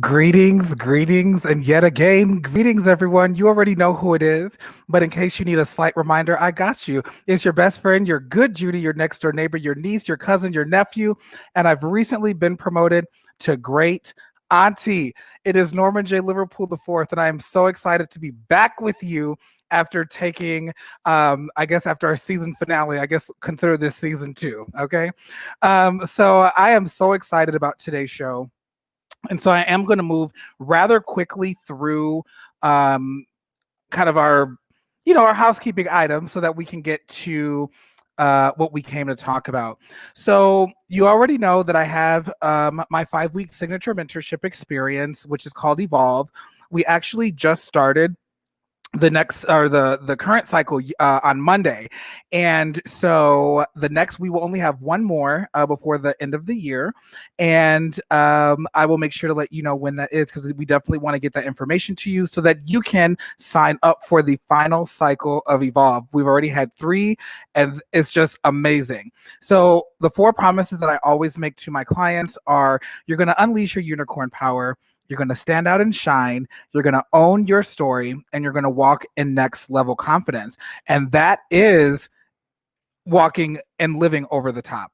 Greetings, and yet again, greetings, everyone. You already know who it is, but in case you need a slight reminder, I got you. It's your best friend, your good Judy, your next door neighbor, your niece, your cousin, your nephew, and I've recently been promoted to great auntie. It is Norman J. Liverpool IV, and I am so excited to be back with you after taking, I guess after our season finale, I guess consider this season 2, okay? So I am so excited about today's show. And so I am going to move rather quickly through kind of our housekeeping items so that we can get to what we came to talk about. So you already know that I have my 5-week signature mentorship experience, which is called Evolve. We actually just started the current cycle on Monday, and so we will only have one more before the end of the year, and I will make sure to let you know when that is, because we definitely want to get that information to you so that you can sign up for the final cycle of Evolve. We've already had 3, and it's just amazing. So the 4 promises that I always make to my clients are: you're going to unleash your unicorn power, you're going to stand out and shine, you're going to own your story, and you're going to walk in next level confidence. And that is walking and living over the top.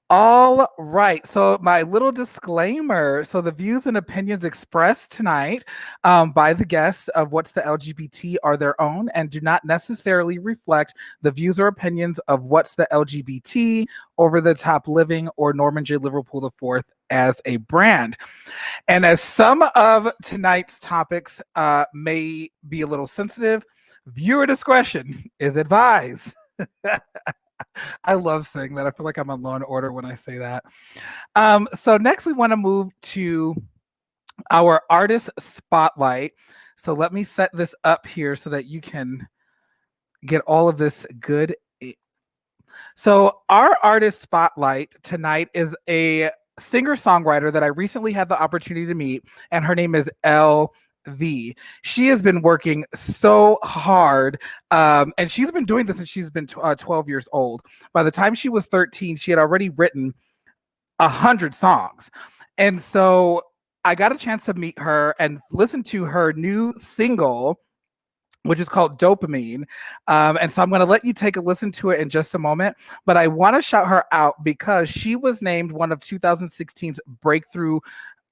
All right. So my little disclaimer. So the views and opinions expressed tonight by the guests of What's the LGBT are their own and do not necessarily reflect the views or opinions of What's the LGBT, Over the Top Living, or Norman J. Liverpool IV as a brand. And as some of tonight's topics may be a little sensitive, viewer discretion is advised. I love saying that. I feel like I'm on Law and Order when I say that. So next we want to move to our artist spotlight. So let me set this up here so that you can get all of this good. So our artist spotlight tonight is a singer-songwriter that I recently had the opportunity to meet, and her name is LV. She has been working so hard, and she's been doing this since she's been 12 years old. By the time she was 13, she had already written 100 songs. And so I got a chance to meet her and listen to her new single, which is called Dopamine. And so I'm going to let you take a listen to it in just a moment. But I want to shout her out because she was named one of 2016's Breakthrough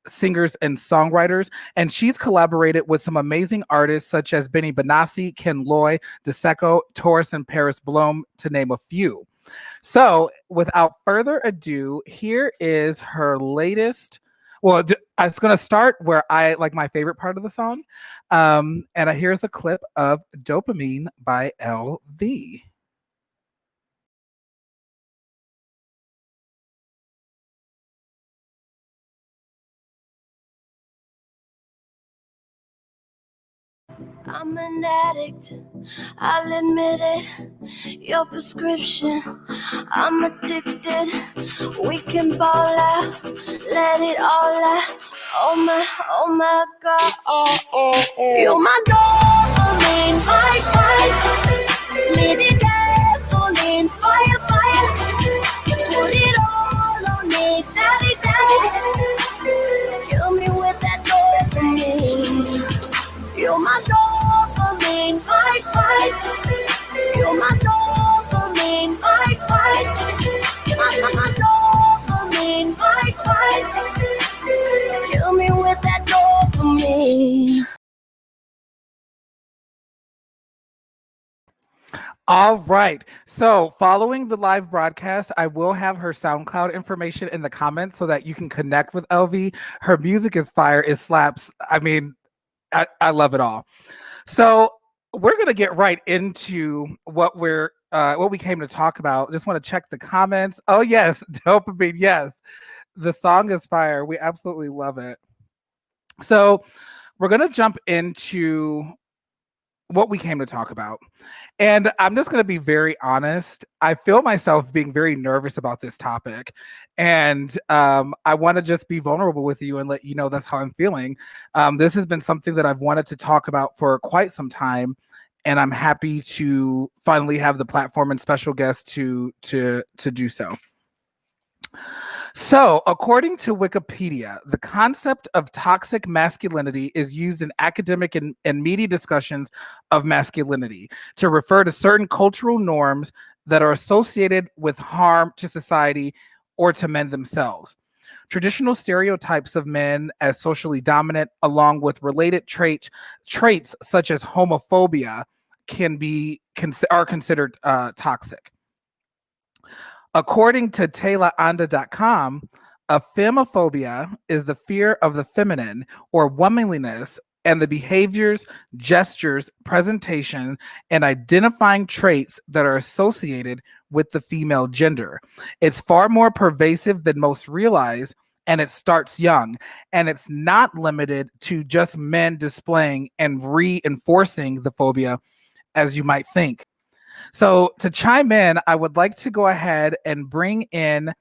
Singers and Songwriters, and she's collaborated with some amazing artists such as Benny Benassi, Ken Loy, DeSecco, Taurus, and Paris Blom, to name a few. So without further ado, here is her latest. Well, it's going to start where I like my favorite part of the song. And here's a clip of Dopamine by LV. I'm an addict, I'll admit it. Your prescription, I'm addicted. We can ball out, let it all out. Oh my God. You're my dopamine, my living gasoline, fire. Put it all on me, daddy. Kill me with that dopamine. You're my dopamine, You're my dopamine, my dopamine, Kill me with that dopamine. All right. So following the live broadcast, I will have her SoundCloud information in the comments so that you can connect with LV. Her music is fire. It slaps. I mean, I love it all. So we're going to get right into what we came to talk about. Just want to check the comments. Oh, yes. Dopamine. Yes. The song is fire. We absolutely love it. So we're going to jump into what we came to talk about. And I'm just going to be very honest. I feel myself being very nervous about this topic. And I want to just be vulnerable with you and let you know that's how I'm feeling. This has been something that I've wanted to talk about for quite some time. And I'm happy to finally have the platform and special guest to do so. So, according to Wikipedia, the concept of toxic masculinity is used in academic and media discussions of masculinity to refer to certain cultural norms that are associated with harm to society or to men themselves. Traditional stereotypes of men as socially dominant, along with related traits such as homophobia, are considered toxic. According to TaylorAnda.com, a femophobia is the fear of the feminine or womanliness and the behaviors, gestures, presentation, and identifying traits that are associated with the female gender. It's far more pervasive than most realize, and it starts young, and it's not limited to just men displaying and reinforcing the phobia as you might think. So, to chime in, I would like to go ahead and bring in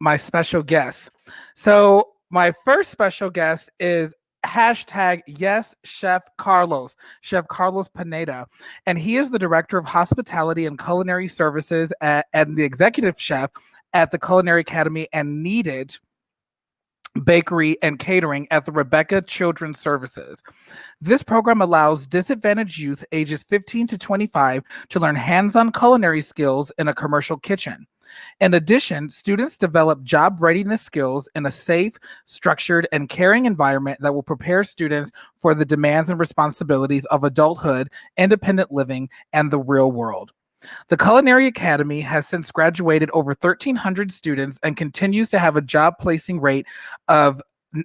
my special guest. So, my first special guest is hashtag yes Chef Carlos Pineda, and he is the director of hospitality and culinary services and the executive chef at the Culinary Academy and Needed Bakery and Catering at the Rebecca Children's Services. This program allows disadvantaged youth ages 15 to 25 to learn hands-on culinary skills in a commercial kitchen. In addition, students develop job readiness skills in a safe, structured, and caring environment that will prepare students for the demands and responsibilities of adulthood, independent living, and the real world. The Culinary Academy has since graduated over 1,300 students and continues to have a job placing rate of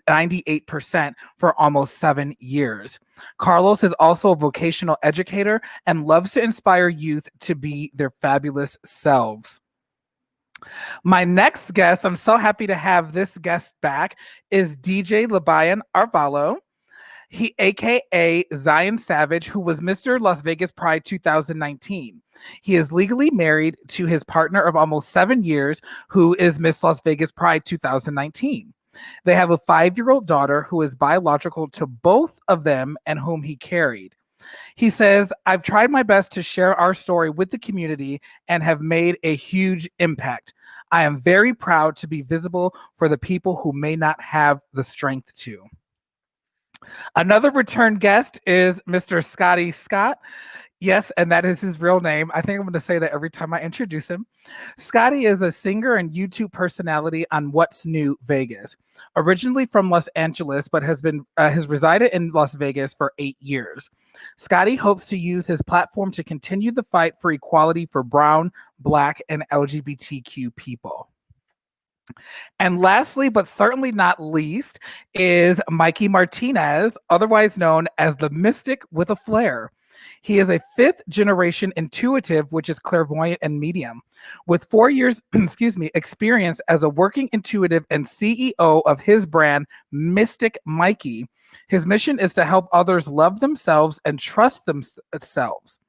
98% for almost 7 years. Carlos is also a vocational educator and loves to inspire youth to be their fabulous selves. My next guest, I'm so happy to have this guest back, is DJ Labayan Arvalo. He, aka Zion Savage, who was Mr. Las Vegas Pride 2019. He is legally married to his partner of almost 7 years, who is Miss Las Vegas Pride 2019. They have a 5-year-old daughter who is biological to both of them and whom he carried. He says, I've tried my best to share our story with the community and have made a huge impact. I am very proud to be visible for the people who may not have the strength to. Another return guest is Mr. Scotty Scott. Yes, and that is his real name. I think I'm going to say that every time I introduce him. Scotty is a singer and YouTube personality on What's New Vegas. Originally from Los Angeles, but has resided in Las Vegas for 8 years. Scotty hopes to use his platform to continue the fight for equality for brown, black, and LGBTQ people. And lastly, but certainly not least, is Mikey Martinez, otherwise known as the Mystic with a Flair. He is a 5th generation intuitive, which is clairvoyant and medium. With 4 years, experience as a working intuitive and CEO of his brand, Mystic Mikey, his mission is to help others love themselves and trust themselves.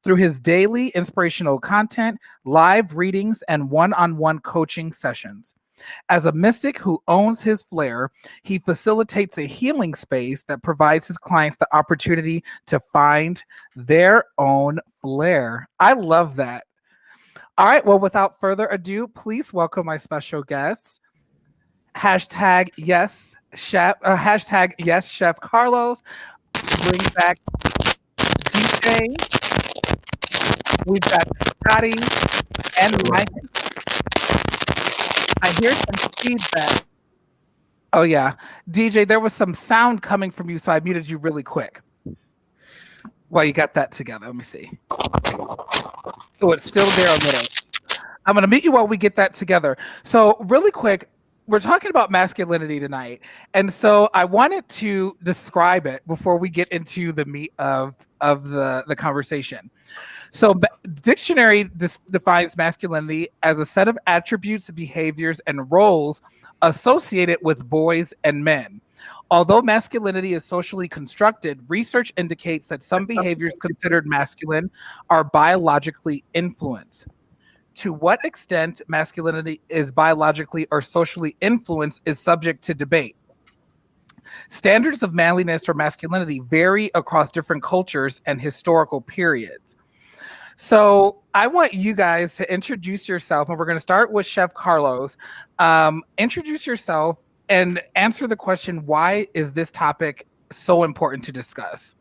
Through his daily inspirational content, live readings, and one-on-one coaching sessions. As a mystic who owns his flair, he facilitates a healing space that provides his clients the opportunity to find their own flair. I love that. All right, well, without further ado, please welcome my special guest. Hashtag yes, Chef Carlos. Bring back DJ. We've got Scotty and Mike. I hear some feedback. Oh, yeah. DJ, there was some sound coming from you, so I muted you really quick. Well, you got that together. Let me see. Oh, it's still there a little. I'm going to mute you while we get that together. So really quick, we're talking about masculinity tonight. And so I wanted to describe it before we get into the meat of the conversation. So dictionary defines masculinity as a set of attributes, behaviors, and roles associated with boys and men. Although masculinity is socially constructed, research indicates that some behaviors considered masculine are biologically influenced. To what extent masculinity is biologically or socially influenced is subject to debate. Standards of manliness or masculinity vary across different cultures and historical periods. So I want you guys to introduce yourself, and we're going to start with Chef Carlos. Introduce yourself and answer the question, why is this topic so important to discuss?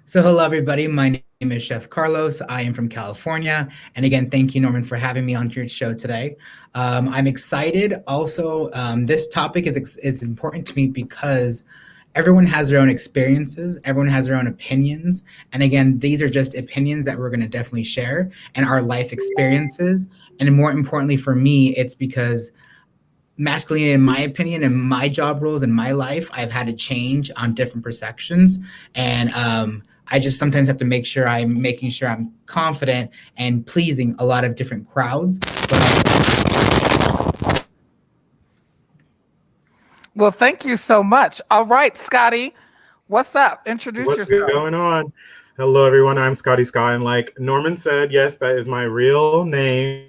So hello, everybody. My name is Chef Carlos. I am from California. And again, thank you, Norman, for having me on your show today. I'm excited. Also, this topic is important to me because everyone has their own experiences. Everyone has their own opinions. And again, these are just opinions that we're going to definitely share and our life experiences. And more importantly for me, it's because masculinity, in my opinion, and my job roles in my life, I've had to change on different perceptions. And I just sometimes have to make sure I'm making sure I'm confident and pleasing a lot of different crowds. Well, thank you so much. All right, Scotty, what's up? Introduce yourself. What's going on? Hello, everyone. I'm Scotty Scott. And like Norman said, yes, that is my real name.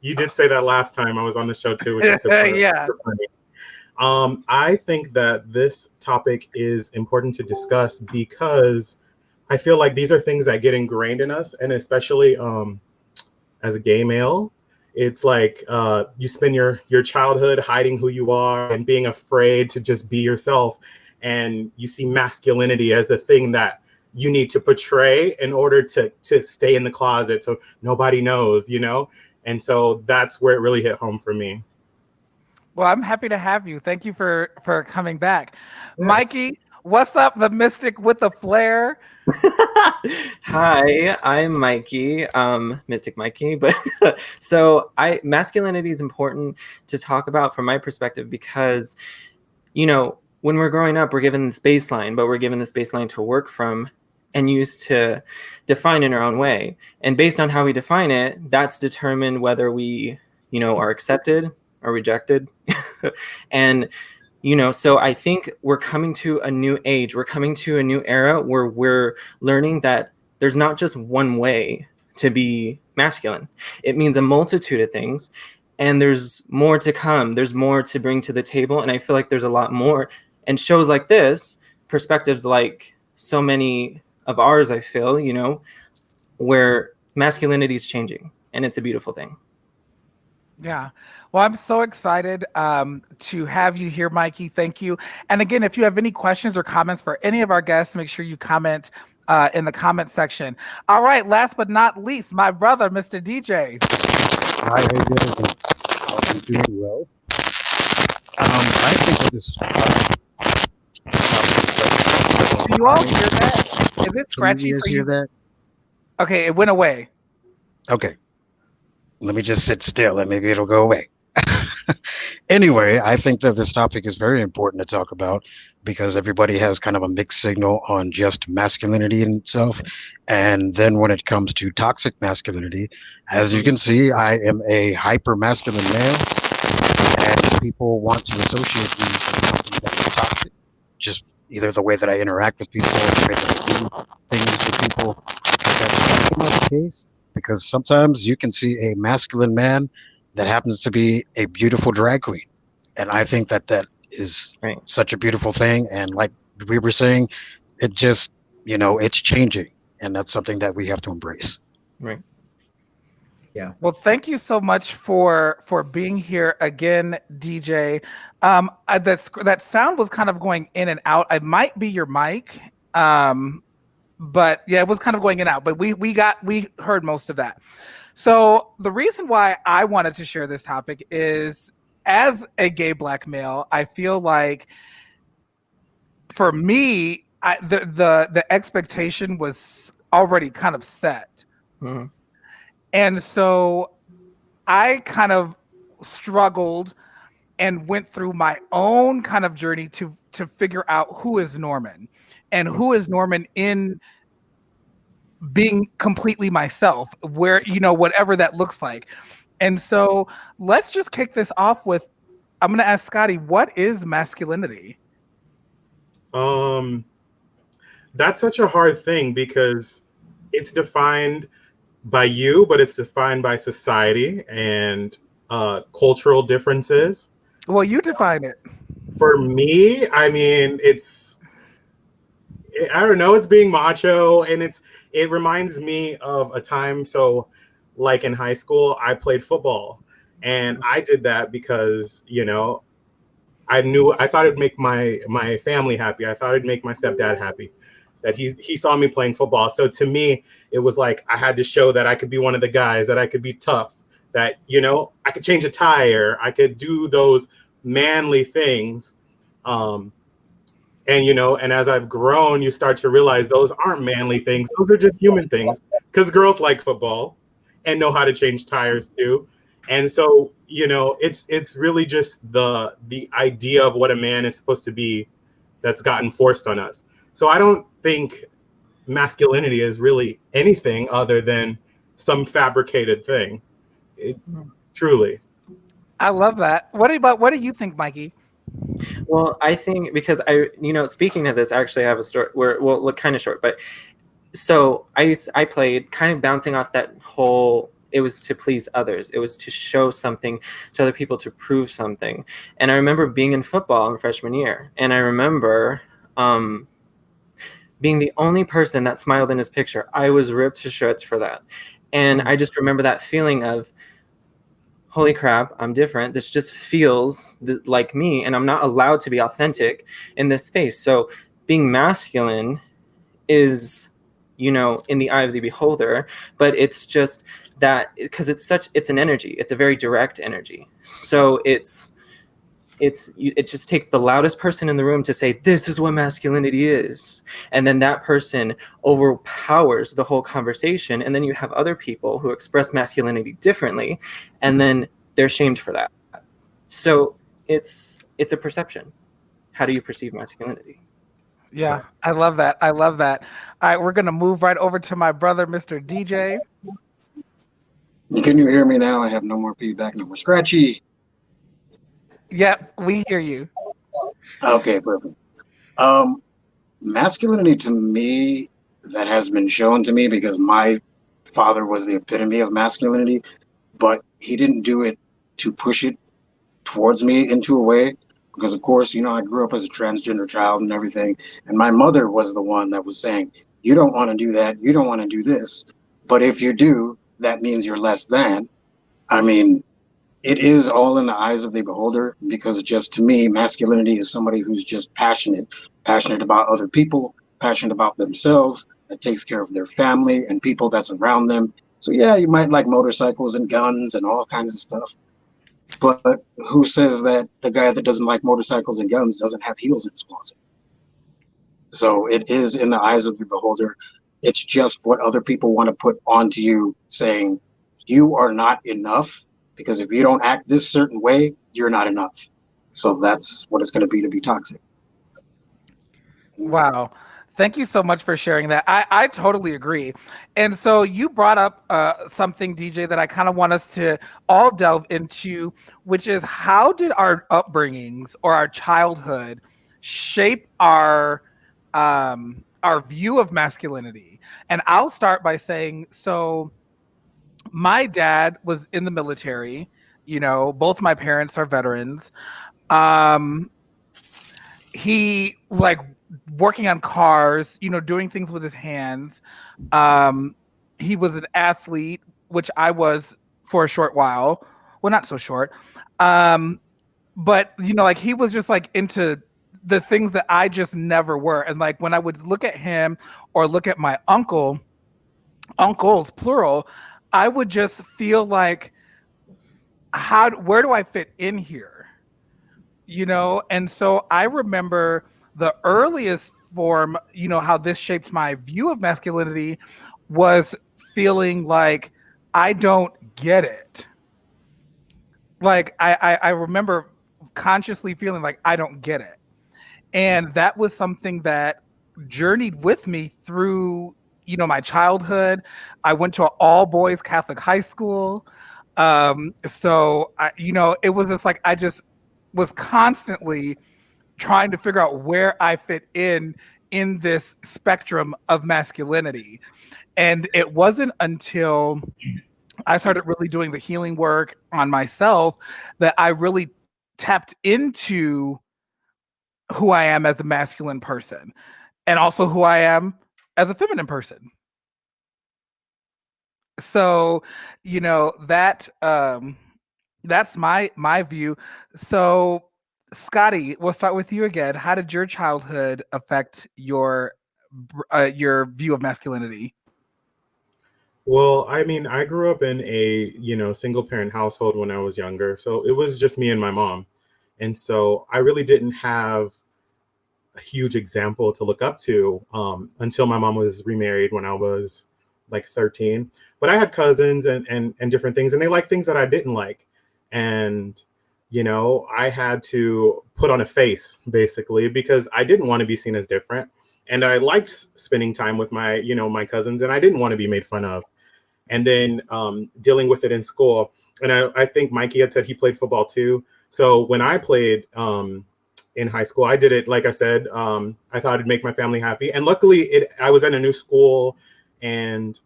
You did say that last time I was on the show too, which is super, super funny. I think that this topic is important to discuss because I feel like these are things that get ingrained in us, and especially as a gay male, it's like you spend your childhood hiding who you are and being afraid to just be yourself, and you see masculinity as the thing that you need to portray in order to stay in the closet so nobody knows, you know? And so that's where it really hit home for me. Well, I'm happy to have you. Thank you for coming back. Yes. Mikey, what's up, the mystic with the flair? Hi, I'm Mikey, Mystic Mikey. But so masculinity is important to talk about from my perspective because, you know, when we're growing up, we're given this baseline, but we're given this baseline to work from and use to define in our own way. And based on how we define it, that's determined whether we, you know, are accepted or rejected. And you know, so I think we're coming to a new age. We're coming to a new era where we're learning that there's not just one way to be masculine. It means a multitude of things, and there's more to come. There's more to bring to the table, and I feel like there's a lot more. And shows like this, perspectives like so many of ours, I feel, you know, where masculinity is changing, and it's a beautiful thing. Yeah. Well, I'm so excited to have you here, Mikey. Thank you. And again, if you have any questions or comments for any of our guests, make sure you comment in the comment section. All right. Last but not least, my brother, Mr. DJ. Hi, how you doing? I'm doing well. I think that this. Do you all hear that? Is it scratchy for you? Hear that? Okay, it went away. Okay. Let me just sit still and maybe it'll go away. Anyway, I think that this topic is very important to talk about because everybody has kind of a mixed signal on just masculinity in itself. And then when it comes to toxic masculinity, as you can see, I am a hyper masculine male, and people want to associate me with something that is toxic. Just either the way that I interact with people, or the way that I do things with people. But that's not the case. Because sometimes you can see a masculine man that happens to be a beautiful drag queen. And I think that that is such a beautiful thing. And like we were saying, it just, you know, it's changing. And that's something that we have to embrace. Right. Yeah. Well, thank you so much for being here again, DJ. That sound was kind of going in and out. It might be your mic. But yeah, it was kind of going in and out, but we heard most of that. So the reason why I wanted to share this topic is, as a gay Black male, I feel like for me, the expectation was already kind of set. Mm-hmm. And so I kind of struggled and went through my own kind of journey to figure out who is Norman. And who is Norman in being completely myself, where, you know, whatever that looks like. And so let's just kick this off with, I'm going to ask Scotty, what is masculinity? That's such a hard thing because it's defined by you, but it's defined by society and cultural differences. Well, you define it. For me, I mean, I don't know, it's being macho, and it reminds me of a time. So like in high school, I played football, and I did that because, I thought it'd make my family happy. I thought it'd make my stepdad happy that he saw me playing football. So to me, it was like I had to show that I could be one of the guys, that I could be tough, that, I could change a tire, I could do those manly things. And as I've grown, you start to realize those aren't manly things. Those are just human things, because girls like football and know how to change tires too. And so, it's really just the idea of what a man is supposed to be that's gotten forced on us. So I don't think masculinity is really anything other than some fabricated thing. Truly. I love that. What do you think, Mikey? Well, I think because speaking of this, I actually have a story where, well, look kind of short, but so I played kind of bouncing off that whole, it was to please others. It was to show something to other people, to prove something. And I remember being in football in freshman year, and I remember being the only person that smiled in his picture. I was ripped to shreds for that. And I just remember that feeling of, holy crap, I'm different. This just feels like me, and I'm not allowed to be authentic in this space. So being masculine is, in the eye of the beholder, but it's just that because it's an energy. It's a very direct energy. So it just takes the loudest person in the room to say, this is what masculinity is. And then that person overpowers the whole conversation. And then you have other people who express masculinity differently, and then they're shamed for that. So it's a perception. How do you perceive masculinity? Yeah, I love that. I love that. All right, we're going to move right over to my brother, Mr. DJ. Can you hear me now? I have no more feedback, no more scratchy. Yep, we hear you. Okay, perfect. Masculinity to me, that has been shown to me because my father was the epitome of masculinity, but he didn't do it to push it towards me into a way. Because of course, I grew up as a transgender child and everything. And my mother was the one that was saying, you don't want to do that. You don't want to do this. But if you do, that means you're less than. I mean, it is all in the eyes of the beholder, because just to me, masculinity is somebody who's just passionate about other people, passionate about themselves, that takes care of their family and people that's around them. So yeah, you might like motorcycles and guns and all kinds of stuff. But who says that the guy that doesn't like motorcycles and guns doesn't have heels in his closet? So it is in the eyes of the beholder. It's just what other people want to put onto you, saying you are not enough, because if you don't act this certain way, you're not enough. So that's what it's going to be toxic. Wow. Thank you so much for sharing that. I totally agree. And so you brought up something, DJ, that I kind of want us to all delve into, which is how did our upbringings or our childhood shape our view of masculinity? And I'll start by saying, so my dad was in the military. Both my parents are veterans. He working on cars, doing things with his hands. He was an athlete, which I was for a short while. Well, not so short. But he was just into the things that I just never were. And when I would look at him or look at my uncles, plural, I would just feel like, where do I fit in here? And so I remember the earliest form, how this shaped my view of masculinity was feeling like I don't get it. I remember consciously feeling like I don't get it. And that was something that journeyed with me through, my childhood. I went to an all boys Catholic high school. So it was just I just was constantly trying to figure out where I fit in this spectrum of masculinity. And it wasn't until I started really doing the healing work on myself that I really tapped into who I am as a masculine person. and also who I am as a feminine person. So, that's my view. So, Scotty, we'll start with you again. How did your childhood affect your view of masculinity? Well, I mean, I grew up in a, single parent household when I was younger. So it was just me and my mom. And so I really didn't have a huge example to look up to until my mom was remarried when I was like 13. But I had cousins and different things, and they liked things that I didn't like. And, I had to put on a face basically because I didn't want to be seen as different. And I liked spending time with my cousins, and I didn't want to be made fun of. And then dealing with it in school. And I think Mikey had said he played football too. So when I played in high school, I did it, like I said, I thought it'd make my family happy. And luckily I was in a new school, and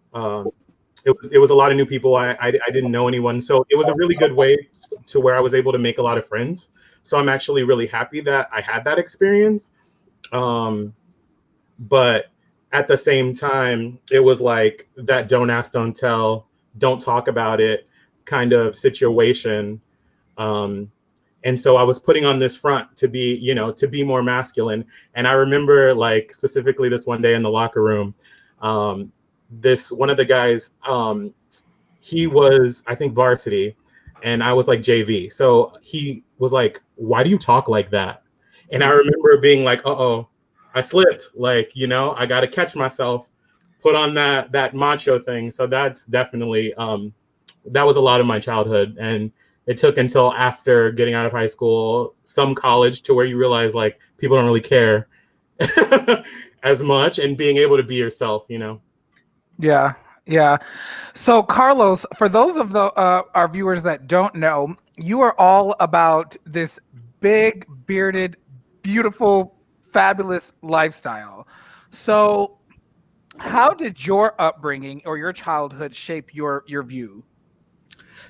it was a lot of new people. I didn't know anyone. So it was a really good way to where I was able to make a lot of friends. So I'm actually really happy that I had that experience. But at the same time, it was like that don't ask, don't tell, don't talk about it kind of situation. And so I was putting on this front to be more masculine. And I remember like specifically this one day in the locker room, one of the guys, he was, I think, varsity, and I was like JV. So he was like, "Why do you talk like that?" And I remember being like, "Uh-oh, I slipped. Like, I got to catch myself, put on that macho thing." So that's definitely, that was a lot of my childhood. And it took until after getting out of high school, some college, to where you realize like people don't really care as much, and being able to be yourself, Yeah. Yeah. So, Carlos, for those of our viewers that don't know, you are all about this big, bearded, beautiful, fabulous lifestyle. So, how did your upbringing or your childhood shape your view?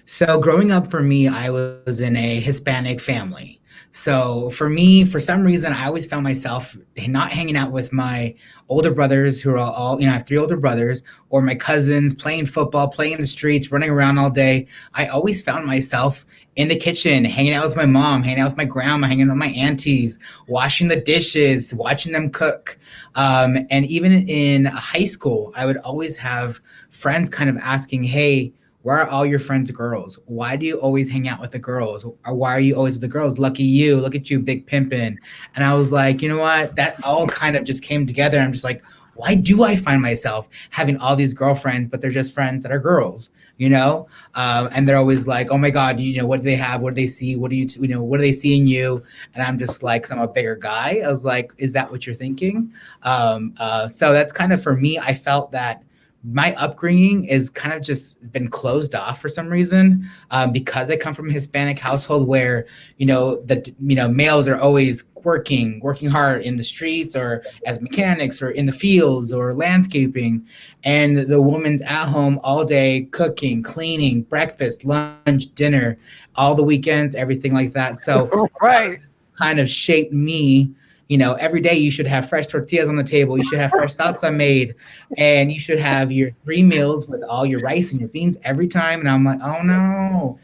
So growing up for me, I was in a Hispanic family. So for me, for some reason, I always found myself not hanging out with my older brothers who are all, I have three older brothers, or my cousins playing football, playing in the streets, running around all day. I always found myself in the kitchen, hanging out with my mom, hanging out with my grandma, hanging out with my aunties, washing the dishes, watching them cook. And even in high school, I would always have friends kind of asking, "Hey, where are all your friends girls? Why do you always hang out with the girls? Or why are you always with the girls? Lucky you. Look at you, big pimpin'." And I was like, you know what? That all kind of just came together. I'm just like, why do I find myself having all these girlfriends, but they're just friends that are girls, And they're always like, "Oh my God, what do they have? What do they see? What do what do they see in you?" And I'm just like, 'cause I'm a bigger guy. I was like, is that what you're thinking? So that's kind of, for me, I felt that my upbringing is kind of just been closed off for some reason, because I come from a Hispanic household where, males are always working hard in the streets or as mechanics or in the fields or landscaping. And the woman's at home all day cooking, cleaning, breakfast, lunch, dinner, all the weekends, everything like that. So Right. kind of shaped me. Every day you should have fresh tortillas on the table. You should have fresh salsa made, and you should have your 3 meals with all your rice and your beans every time. And I'm like, oh no,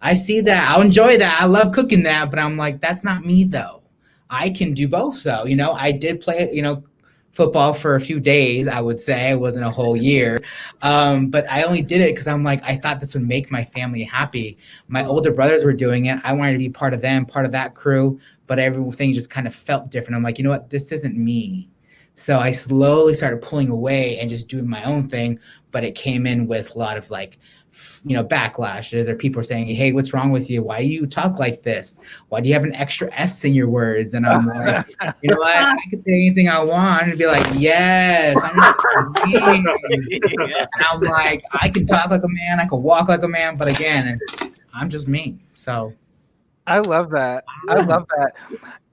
I see that. I'll enjoy that. I love cooking that, but I'm like, that's not me though. I can do both though. I did play, football for a few days, I would say. It wasn't a whole year. But I only did it because I'm like, I thought this would make my family happy. My older brothers were doing it. I wanted to be part of them, part of that crew, but everything just kind of felt different. I'm like, you know what? This isn't me. So I slowly started pulling away and just doing my own thing, but it came in with a lot of backlashes, or people saying, "Hey, what's wrong with you? Why do you talk like this? Why do you have an extra S in your words?" And I'm like, you know what? I can say anything I want and be like, "Yes, I'm just me." And I'm like, I can talk like a man, I can walk like a man, but again, I'm just me. So I love that. I love that.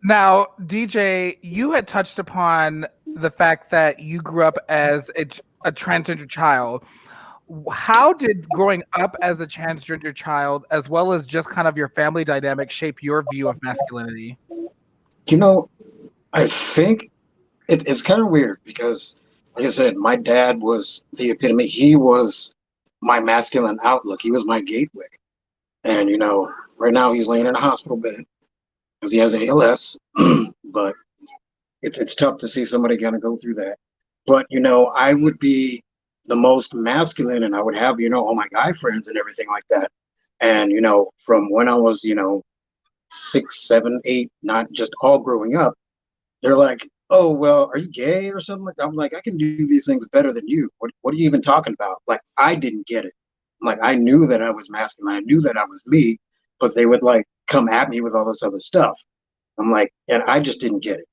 Now, DJ, you had touched upon the fact that you grew up as a transgender child. How did growing up as a transgender child, as well as just kind of your family dynamic, shape your view of masculinity? I think It's kind of weird because, like I said, my dad was the epitome. He was my masculine outlook. He was my gateway. And, right now he's laying in a hospital bed because he has ALS. But it's tough to see somebody kind of go through that. But, I would be the most masculine and I would have, all my guy friends and everything like that. And, from when I was, 6, 7, 8, not just all growing up, they're like, "Oh, well, are you gay or something like that?" I'm like, "I can do these things better than you. What are you even talking about?" Like, I didn't get it. Like, I knew that I was masculine. I knew that I was me, but they would like come at me with all this other stuff. I'm like, and I just didn't get it.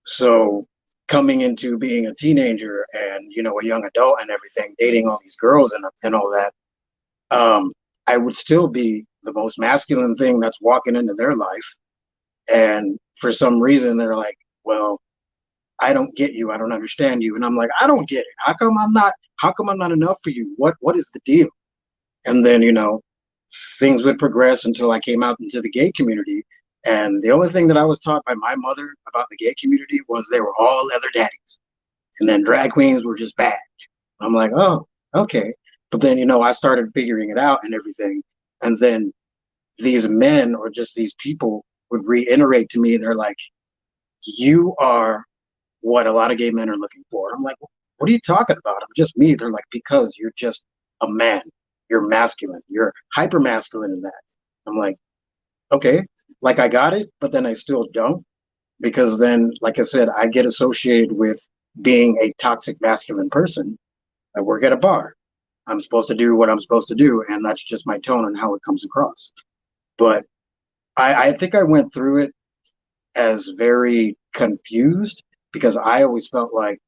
So coming into being a teenager and, a young adult and everything, dating all these girls and all that, I would still be the most masculine thing that's walking into their life. And for some reason, they're like, "Well, I don't get you. I don't understand you." And I'm like, "I don't get it. How come I'm not enough for you? What is the deal?" And then, things would progress until I came out into the gay community. And the only thing that I was taught by my mother about the gay community was they were all leather daddies. And then drag queens were just bad. I'm like, "Oh, okay." But then, I started figuring it out and everything. And then these men or just these people would reiterate to me, they're like, "You are what a lot of gay men are looking for." I'm like, "What are you talking about? I'm just me." They're like, "Because you're just a man. You're masculine. You're hyper masculine in that." I'm like, "Okay." Like, I got it, but then I still don't. Because then, like I said, I get associated with being a toxic masculine person. I work at a bar. I'm supposed to do what I'm supposed to do, and that's just my tone and how it comes across. But I think I went through it as very confused because I always felt like,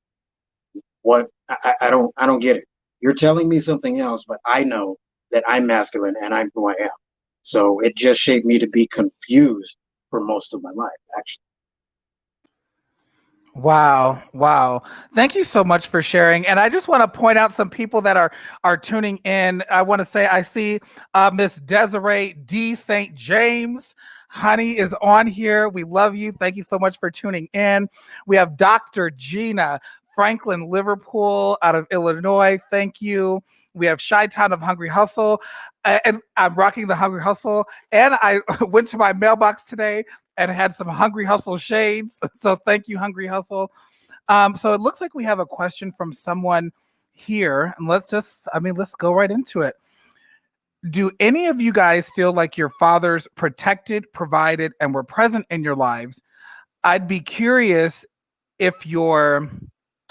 what I don't get it. You're telling me something else, but I know that I'm masculine and I'm who I am. So it just shaped me to be confused for most of my life, actually. Wow, wow. Thank you so much for sharing. And I just want to point out some people that are tuning in. I want to say I see Miss Desiree D. St. James. Honey is on here. We love you. Thank you so much for tuning in. We have Dr. Gina Franklin Liverpool out of Illinois. Thank you. We have Chi-Town of Hungry Hustle. And I'm rocking the Hungry Hustle. And I went to my mailbox today and had some Hungry Hustle shades. So thank you, Hungry Hustle. So it looks like we have a question from someone here. And let's go right into it. Do any of you guys feel like your fathers protected, provided, and were present in your lives? I'd be curious if your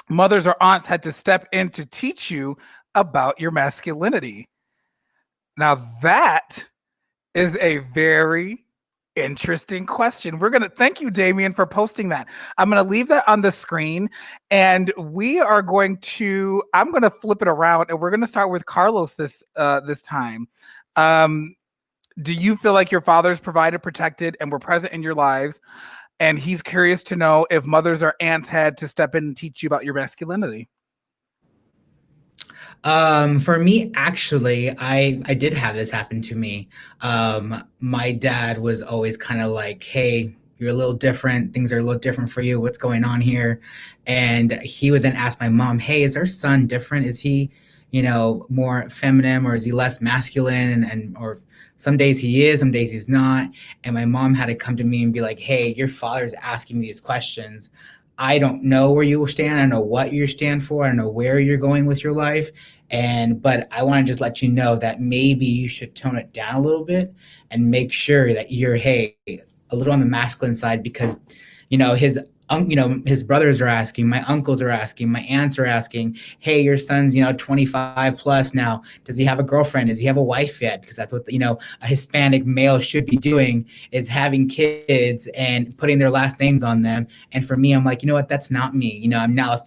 mothers or aunts had to step in to teach you about your masculinity. Now that is a very interesting question. We're going to thank you, Damien, for posting that. I'm going to leave that on the screen and I'm going to flip it around and we're going to start with Carlos this time. Do you feel like your fathers provided, protected, and were present in your lives? And he's curious to know if mothers or aunts had to step in and teach you about your masculinity. For me, actually, I did have this happen to me. My dad was always kind of like, "Hey, you're a little different. Things are a little different for you. What's going on here?" And he would then ask my mom, "Hey, is our son different? Is he, more feminine or is he less masculine?" And or some days he is, some days he's not. And my mom had to come to me and be like, "Hey, your father's asking me these questions. I don't know where you stand. I don't know what you stand for. I don't know where you're going with your life. But I want to just let you know that maybe you should tone it down a little bit and make sure that you're, hey, a little on the masculine side because, his brothers are asking, my uncles are asking, my aunts are asking, hey, your son's, 25 plus now. Does he have a girlfriend? Does he have a wife yet? Because that's what, a Hispanic male should be doing is having kids and putting their last names on them. And for me, I'm like, you know what? That's not me. I'm now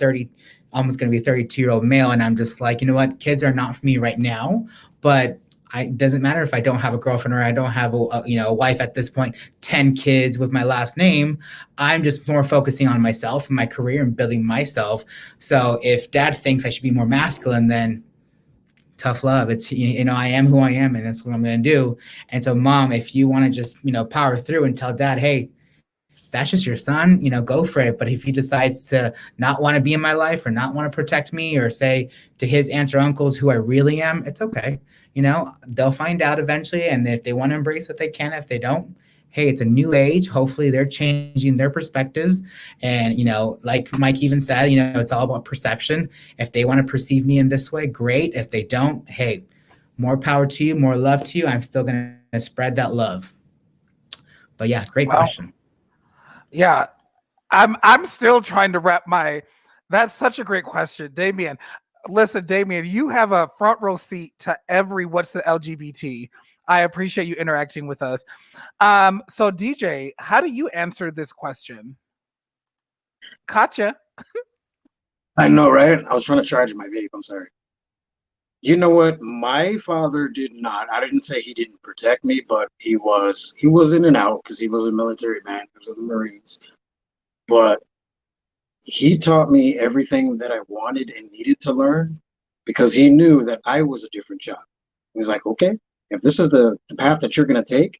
almost going to be a 32-year-old male. And I'm just like, you know what? Kids are not for me right now, but it doesn't matter if I don't have a girlfriend or I don't have a wife at this point, 10 kids with my last name. I'm just more focusing on myself and my career and building myself. So if dad thinks I should be more masculine, then tough love. It's, I am who I am and that's what I'm going to do. And so mom, if you want to just, power through and tell dad, hey, that's just your son, you know, go for it. But if he decides to not want to be in my life or not want to protect me or say to his aunts or uncles who I really am, it's okay. You know, they'll find out eventually. And if they want to embrace it, they can. If they don't, hey, it's a new age. Hopefully they're changing their perspectives. And, you know, like Mike even said, you know, it's all about perception. If they want to perceive me in this way, great. If they don't, hey, more power to you, more love to you. I'm still going to spread that love. But yeah, great question. Yeah, I'm still trying to wrap my. That's such a great question, Damien. Listen, Damien, you have a front row seat to every what's the LGBT. I appreciate you interacting with us. So DJ, how do you answer this question? Katya. I know, right? I was trying to charge my vape. I'm sorry. You know what? My father did not. I didn't say he didn't protect me, but he was in and out because he was a military man. He was in the Marines. But he taught me everything that I wanted and needed to learn because he knew that I was a different child. He's like, okay, if this is the path that you're going to take,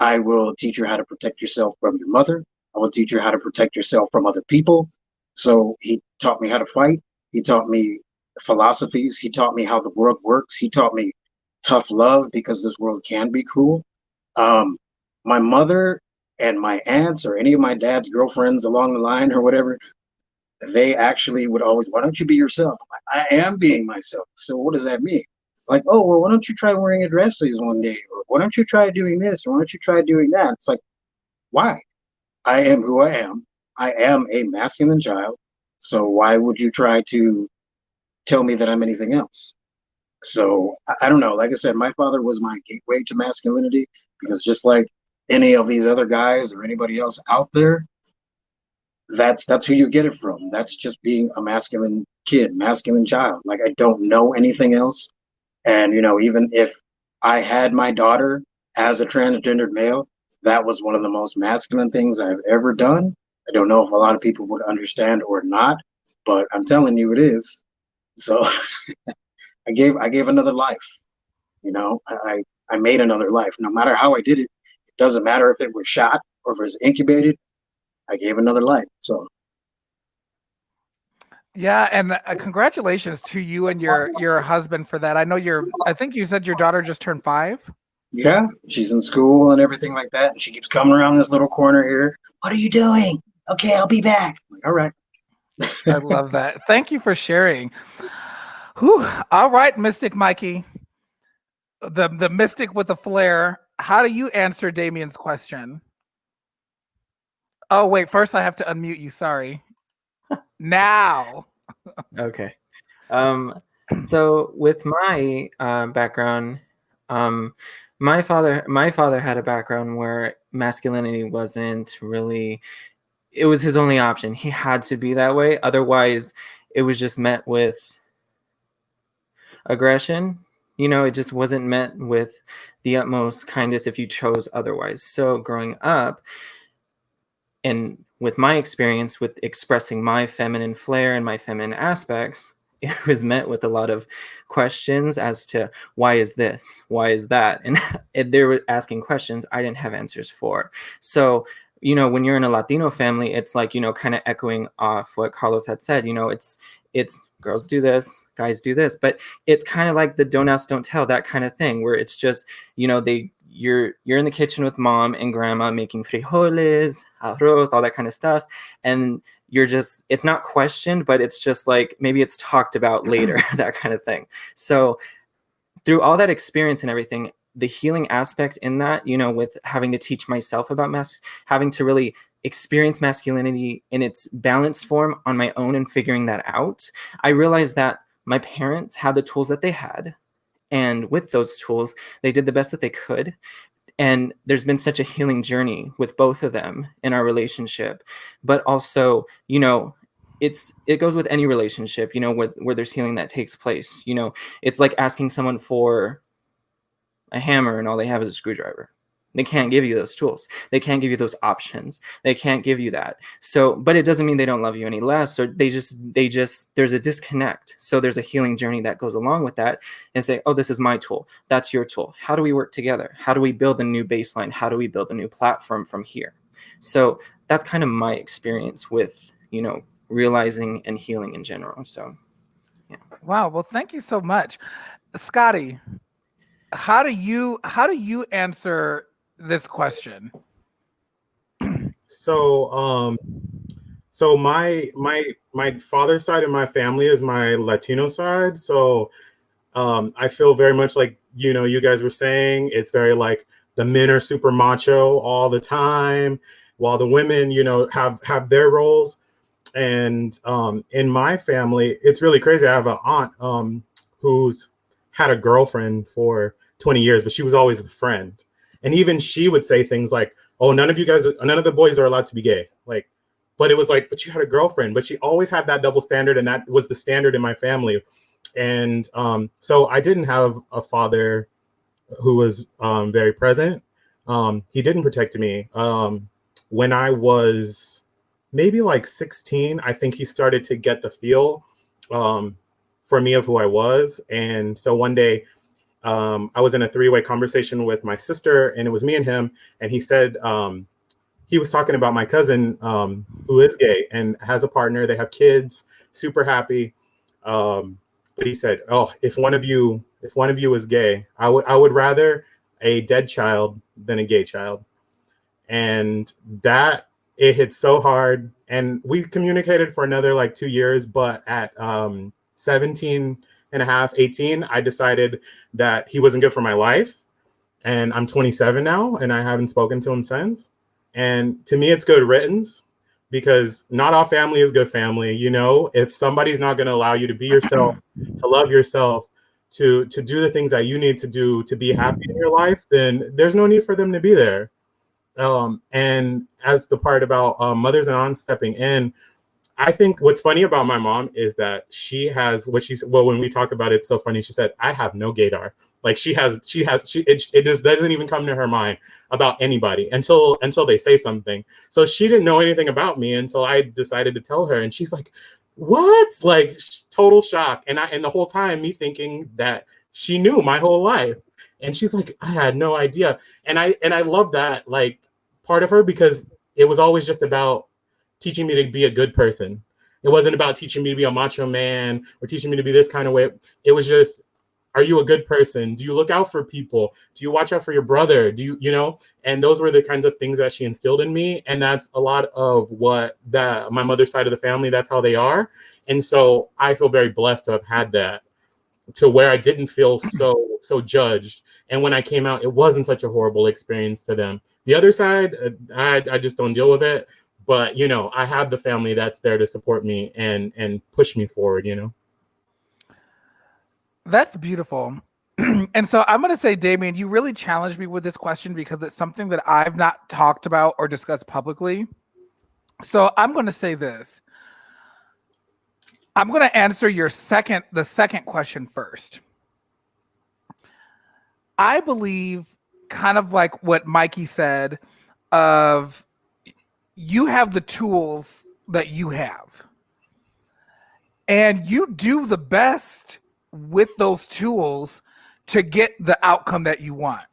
I will teach you how to protect yourself from your mother. I will teach you how to protect yourself from other people. So he taught me how to fight. He taught me philosophies. He taught me how the world works. He taught me tough love because this world can be cruel. My mother and my aunts or any of my dad's girlfriends along the line or whatever, they actually would always, why don't you be yourself? I am being myself. So what does that mean? Like, oh, well, why don't you try wearing a dress please one day? Or why don't you try doing this? Or why don't you try doing that? It's like, why? I am who I am. I am a masculine child. So why would you try to tell me that I'm anything else? So I don't know. Like I said, my father was my gateway to masculinity because just like any of these other guys or anybody else out there, that's who you get it from. That's just being a masculine kid, masculine child. Like I don't know anything else. And you know, even if I had my daughter as a transgendered male, that was one of the most masculine things I've ever done. I don't know if a lot of people would understand or not, but I'm telling you it is. So I gave another life. You know, I made another life. No matter how I did it, it doesn't matter if it was shot or if it was incubated. I gave another life. So Yeah, and congratulations to you and your husband for that. I think you said your daughter just turned 5. yeah, she's in school and everything like that. And she keeps coming around this little corner here. What are you doing? Okay, I'll be back. I'm like, all right. I love that. Thank you for sharing. Whew. All right, Mystic Mikey, the mystic with the flair. How do you answer Damien's question? Oh, wait, first I have to unmute you. Sorry. Now. Okay. So with my background, my father had a background where masculinity wasn't really, it was his only option. He had to be that way. Otherwise, it was just met with aggression. You know, it just wasn't met with the utmost kindness if you chose otherwise. So growing up, and with my experience with expressing my feminine flair and my feminine aspects, it was met with a lot of questions as to why is this, why is that, and if they were asking questions I didn't have answers for. So you know, when you're in a Latino family, it's like, you know, kind of echoing off what Carlos had said. You know, it's girls do this, guys do this, but it's kind of like the don't ask, don't tell, that kind of thing, where it's just, you know, you're in the kitchen with mom and grandma making frijoles, arroz, all that kind of stuff, and you're just, it's not questioned, but it's just like maybe it's talked about later, that kind of thing. So through all that experience and everything, the healing aspect in that, you know, with having to teach myself about having to really experience masculinity in its balanced form on my own and figuring that out, I realized that my parents had the tools that they had. And with those tools, they did the best that they could. And there's been such a healing journey with both of them in our relationship. But also, you know, it goes with any relationship, you know, where there's healing that takes place. You know, it's like asking someone for a hammer and all they have is a screwdriver. They can't give you those tools. They can't give you those options. They can't give you that. So, but it doesn't mean they don't love you any less, or they just, there's a disconnect. So there's a healing journey that goes along with that, and say, oh, this is my tool. That's your tool. How do we work together? How do we build a new baseline? How do we build a new platform from here? So that's kind of my experience with, you know, realizing and healing in general. So, yeah. Wow. Well, thank you so much, Scotty. How do you answer this question? So, so my father's side of my family is my Latino side. So, I feel very much like, you know, you guys were saying, it's very like the men are super macho all the time, while the women, you know, have their roles. And in my family, it's really crazy. I have an aunt who's had a girlfriend for 20 years, but she was always the friend. And even she would say things like, "Oh, none of the boys are allowed to be gay." Like, but it was like, "But you had a girlfriend." But she always had that double standard, and that was the standard in my family. And so I didn't have a father who was very present. He didn't protect me. When I was maybe like 16, I think he started to get the feel for me of who I was. And so one day I was in a three-way conversation with my sister, and it was me and him. And he said, he was talking about my cousin who is gay and has a partner. They have kids, super happy. But he said, "Oh, if one of you is gay, I would rather a dead child than a gay child." And that, it hit so hard. And we communicated for another like 2 years, but at 17 and a half, 18, I decided that he wasn't good for my life. And I'm 27 now, and I haven't spoken to him since. And to me, it's good riddance, because not all family is good family. You know, if somebody's not going to allow you to be yourself, to love yourself, to do the things that you need to do to be happy in your life, then there's no need for them to be there. And as the part about mothers and aunts stepping in, I think what's funny about my mom is that she has what she's, well, when we talk about it, it's so funny. She said, "I have no gaydar." Like it just doesn't even come to her mind about anybody until they say something. So she didn't know anything about me until I decided to tell her. And she's like, "What?" Like, total shock. And the whole time me thinking that she knew my whole life. And she's like, "I had no idea." And I love that, like, part of her, because it was always just about teaching me to be a good person. It wasn't about teaching me to be a macho man or teaching me to be this kind of way. It was just, are you a good person? Do you look out for people? Do you watch out for your brother? Do you, you know? And those were the kinds of things that she instilled in me. And that's a lot of what my mother's side of the family, that's how they are. And so I feel very blessed to have had that, to where I didn't feel so judged. And when I came out, it wasn't such a horrible experience to them. The other side, I just don't deal with it. But, you know, I have the family that's there to support me and push me forward, you know? That's beautiful. And so I'm going to say, Damien, you really challenged me with this question because it's something that I've not talked about or discussed publicly. So I'm going to say this. I'm going to answer the second question first. I believe, kind of like what Mikey said, of you have the tools that you have, and you do the best with those tools to get the outcome that you want,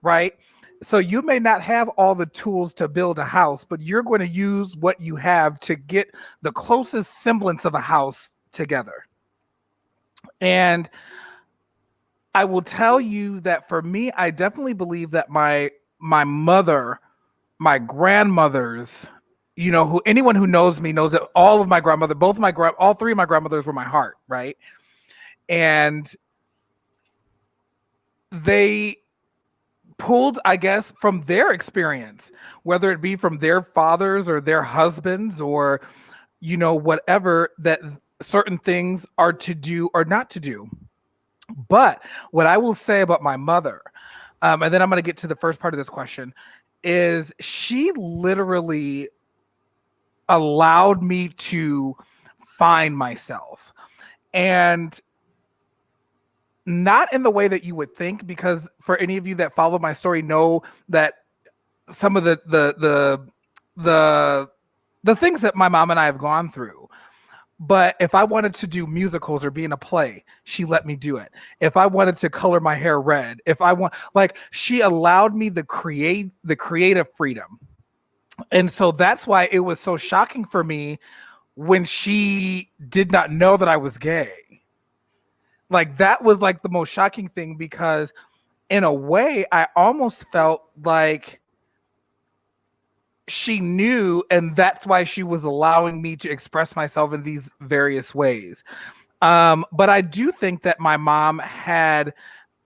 right? So you may not have all the tools to build a house, but you're going to use what you have to get the closest semblance of a house together. And I will tell you that for me, I definitely believe that my mother, my grandmothers, you know, anyone who knows me knows that all of my grandmother, all three of my grandmothers were my heart, right? And they pulled, I guess, from their experience, whether it be from their fathers or their husbands or, you know, whatever, that certain things are to do or not to do. But what I will say about my mother, and then I'm going to get to the first part of this question, is she literally allowed me to find myself. And not in the way that you would think, because for any of you that follow my story know that some of the things that my mom and I have gone through. But if I wanted to do musicals or be in a play, she let me do it. If I wanted to color my hair red, she allowed me the creative freedom. And so that's why it was so shocking for me when she did not know that I was gay. Like, that was like the most shocking thing, because in a way I almost felt like she knew, and that's why she was allowing me to express myself in these various ways. But I do think that my mom had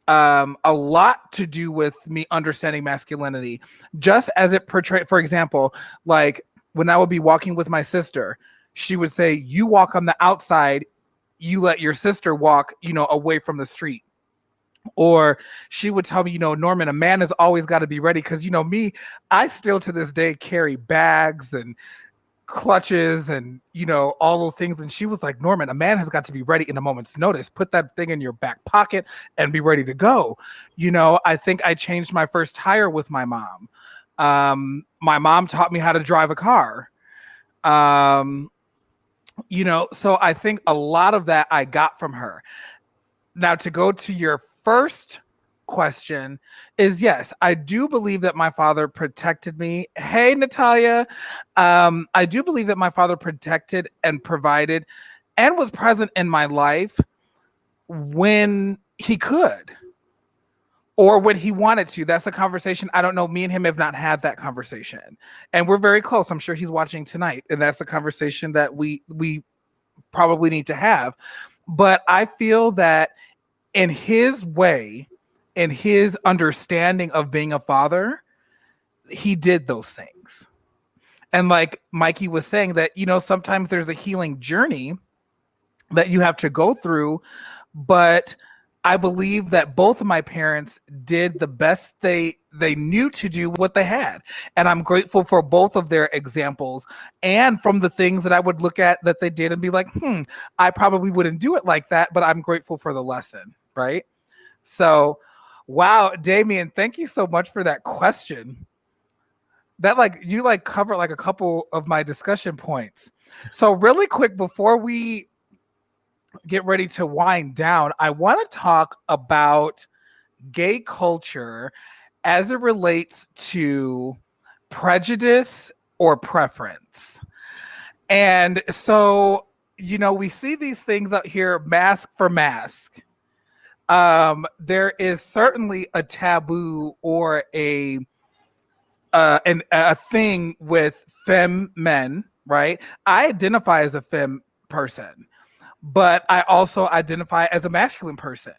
a lot to do with me understanding masculinity, just as it portrayed. For example, like when I would be walking with my sister, she would say, "You walk on the outside, you let your sister walk, away from the street." Or she would tell me, "Norman, a man has always got to be ready." Because, me, I still to this day carry bags and clutches and, all those things. And she was like, "Norman, a man has got to be ready in a moment's notice. Put that thing in your back pocket and be ready to go." I think I changed my first tire with my mom. My mom taught me how to drive a car. So I think a lot of that I got from her. Now, to go to your first question is, yes, I do believe that my father protected me. Hey, Natalia. I do believe that my father protected and provided and was present in my life when he could or when he wanted to. That's a conversation. I don't know. Me and him have not had that conversation, and we're very close. I'm sure he's watching tonight, and that's a conversation that we probably need to have. But I feel that in his way, in his understanding of being a father, he did those things. And like Mikey was saying, that, sometimes there's a healing journey that you have to go through. But I believe that both of my parents did the best they knew to do what they had. And I'm grateful for both of their examples, and from the things that I would look at that they did and be like, I probably wouldn't do it like that, but I'm grateful for the lesson. Right? So, wow, Damien, thank you so much for that question. That you covered a couple of my discussion points. So really quick, before we get ready to wind down, I want to talk about gay culture as it relates to prejudice or preference. And so, we see these things out here, mask for mask. There is certainly a taboo or a thing with femme men, right? I identify as a femme person, but I also identify as a masculine person.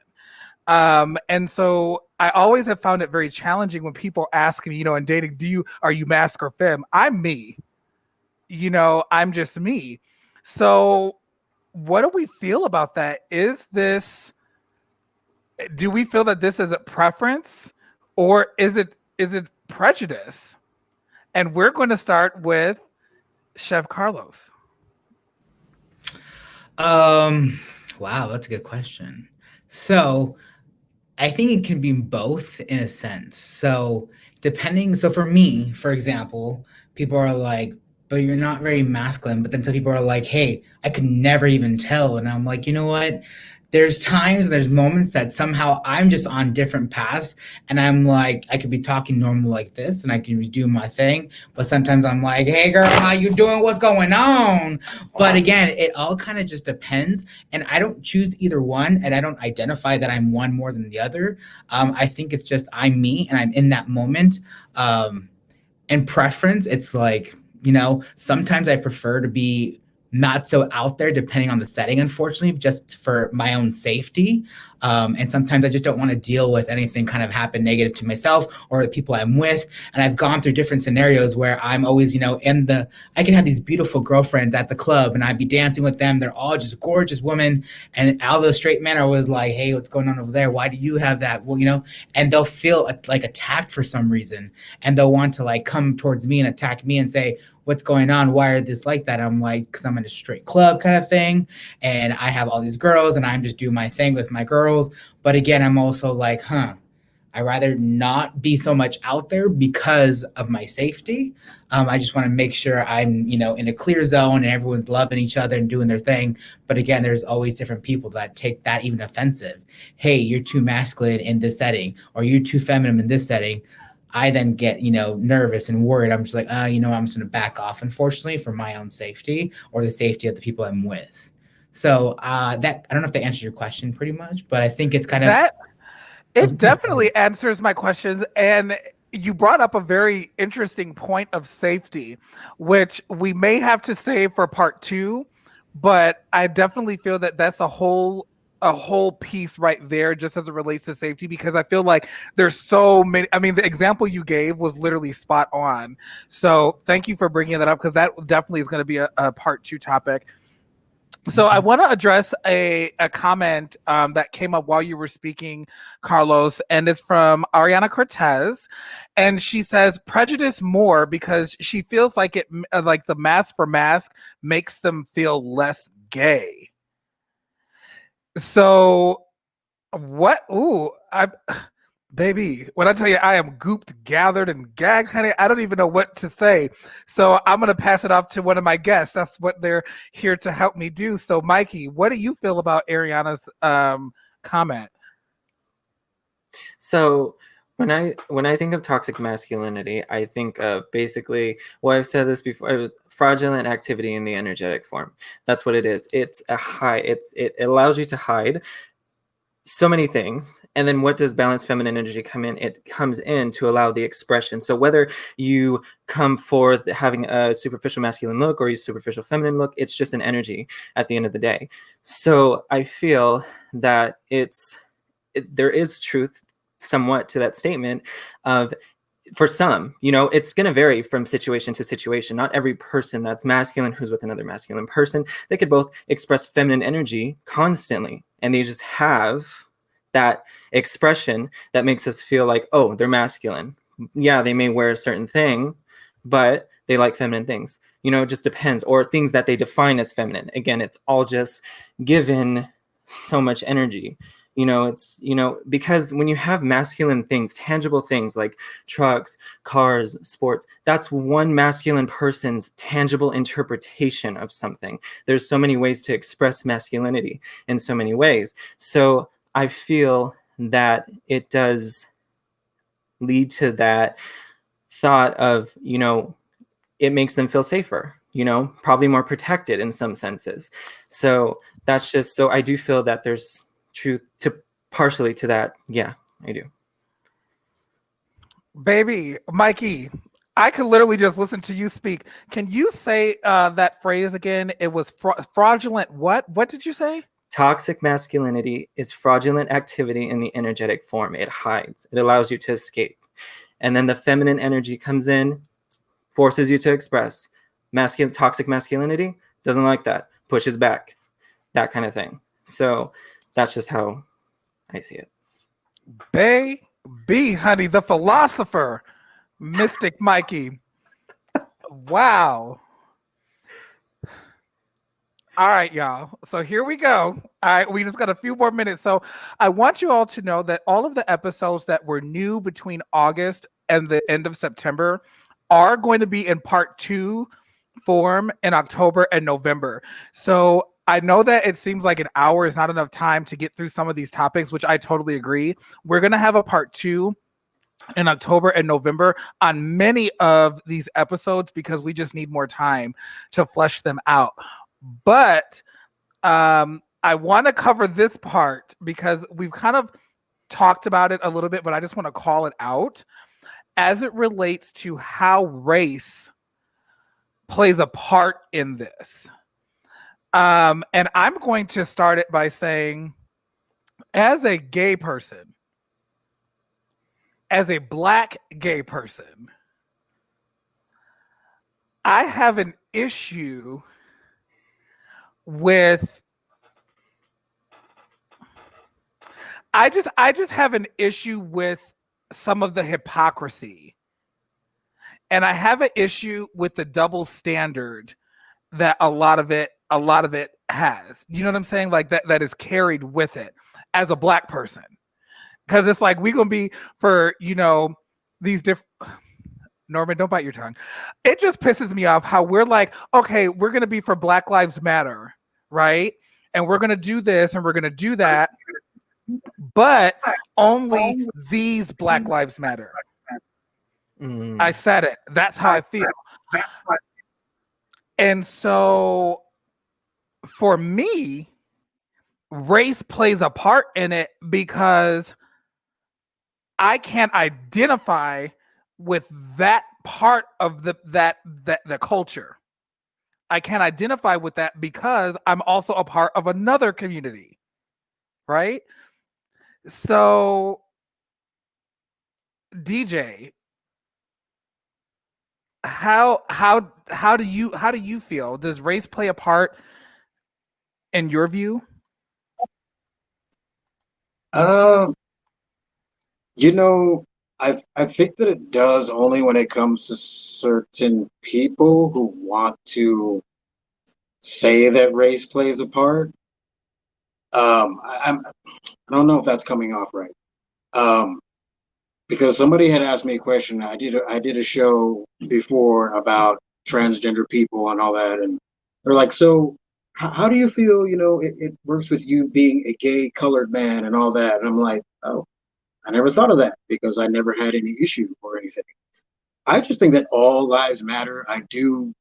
And so I always have found it very challenging when people ask me, in dating, are you mask or femme? I'm me. I'm just me. So what do we feel about that? Do we feel that this is a preference, or is it prejudice? And we're going to start with Chef Carlos. Wow, that's a good question. So I think it can be both in a sense. So for me, for example, people are like, "But you're not very masculine." But then some people are like, "Hey, I could never even tell." And I'm like, you know what? There's times, there's moments that somehow I'm just on different paths, and I'm like, I could be talking normal like this, and I can be doing my thing, but sometimes I'm like, "Hey girl, how you doing? What's going on?" But again, it all kind of just depends, and I don't choose either one, and I don't identify that I'm one more than the other. I think it's just I'm me, and I'm in that moment. And preference, it's like, sometimes I prefer to be not so out there depending on the setting, unfortunately, just for my own safety. And sometimes I just don't want to deal with anything kind of happen negative to myself or the people I'm with. And I've gone through different scenarios where I'm always, I can have these beautiful girlfriends at the club and I'd be dancing with them. They're all just gorgeous women. And all the straight men are always like, "Hey, what's going on over there? Why do you have that?" Well, and they'll feel like attacked for some reason. And they'll want to come towards me and attack me and say, "What's going on? Why are this like that?" I'm like, "Because I'm in a straight club kind of thing. And I have all these girls and I'm just doing my thing with my girls." But again, I'm also like, I'd rather not be so much out there because of my safety. I just want to make sure I'm, in a clear zone and everyone's loving each other and doing their thing. But again, there's always different people that take that even offensive. "Hey, you're too masculine in this setting," or "You're too feminine in this setting." I then get, nervous and worried. I'm just like, I'm just going to back off, unfortunately, for my own safety or the safety of the people I'm with. So that, I don't know if that answers your question pretty much, but I think it's kind of. It definitely answers my questions. And you brought up a very interesting point of safety, which we may have to save for part 2, but I definitely feel that that's a whole piece right there, just as it relates to safety, because I feel like there's so many. I mean, the example you gave was literally spot on. So thank you for bringing that up, because that definitely is going to be a part 2 topic. So I want to address a comment that came up while you were speaking, Carlos, and it's from Ariana Cortez, and she says prejudice more because she feels like like the mask for mask makes them feel less gay. So what? Ooh, baby, when I tell you I am gooped, gathered, and gagged, honey, I don't even know what to say. So I'm going to pass it off to one of my guests. That's what they're here to help me do. So, Mikey, what do you feel about Ariana's comment? So when I think of toxic masculinity, I think of basically, well, I've said this before, fraudulent activity in the energetic form. That's what it is. It's it allows you to hide so many things. And then what does balanced feminine energy come in? It comes in to allow the expression. So whether you come forth having a superficial masculine look or a superficial feminine look, it's just an energy at the end of the day. So I feel that there is truth somewhat to that statement of, for some, it's going to vary from situation to situation. Not every person that's masculine who's with another masculine person, they could both express feminine energy constantly. And they just have that expression that makes us feel like, oh, they're masculine. Yeah, they may wear a certain thing, but they like feminine things. It just depends. Or things that they define as feminine. Again, it's all just given so much energy. Because when you have masculine things, tangible things like trucks, cars, sports, that's one masculine person's tangible interpretation of something. There's so many ways to express masculinity in so many ways. So I feel that it does lead to that thought of, it makes them feel safer, probably more protected in some senses. So that's just, so I do feel that there's truth to partially to that. Yeah, I do. Baby, Mikey, I could literally just listen to you speak. Can you say that phrase again? It was fraudulent. What did you say? Toxic masculinity is fraudulent activity in the energetic form. It hides. It allows you to escape. And then the feminine energy comes in, forces you to express. Toxic masculinity doesn't like that, pushes back, that kind of thing. So that's just how I see it. Baby, honey, the philosopher, Mystic Mikey. Wow. All right, y'all. So here we go. All right, we just got a few more minutes. So I want you all to know that all of the episodes that were new between August and the end of September are going to be in part 2 form in October and November. So I know that it seems like an hour is not enough time to get through some of these topics, which I totally agree. We're going to have a part 2 in October and November on many of these episodes because we just need more time to flesh them out. But I want to cover this part because we've kind of talked about it a little bit, but I just want to call it out as it relates to how race plays a part in this. And I'm going to start it by saying, as a gay person, as a Black gay person, I have an issue with I just have an issue with some of the hypocrisy. And I have an issue with the double standard that a lot of it has. You know what I'm saying? Like that is carried with it as a Black person. Because it's like we're gonna be for, these different Norman, don't bite your tongue. It just pisses me off how we're like, okay, we're going to be for Black Lives Matter, right? And we're going to do this and we're going to do that, but only these Black Lives Matter. I said it. That's how I feel. And so for me, race plays a part in it because I can't identify with that part of the culture. I can't identify with that because I'm also a part of another community, right? So, DJ, how do you feel? Does race play a part in your view? You know, I think that it does only when it comes to certain people who want to say that race plays a part. I don't know if that's coming off right. Um, because somebody had asked me a question. I did a show before about transgender people and all that, and they're like, so how do you feel? You know, it works with you being a gay colored man and all that. And I'm like, oh, I never thought of that because I never had any issue or anything. I just think that all lives matter. I do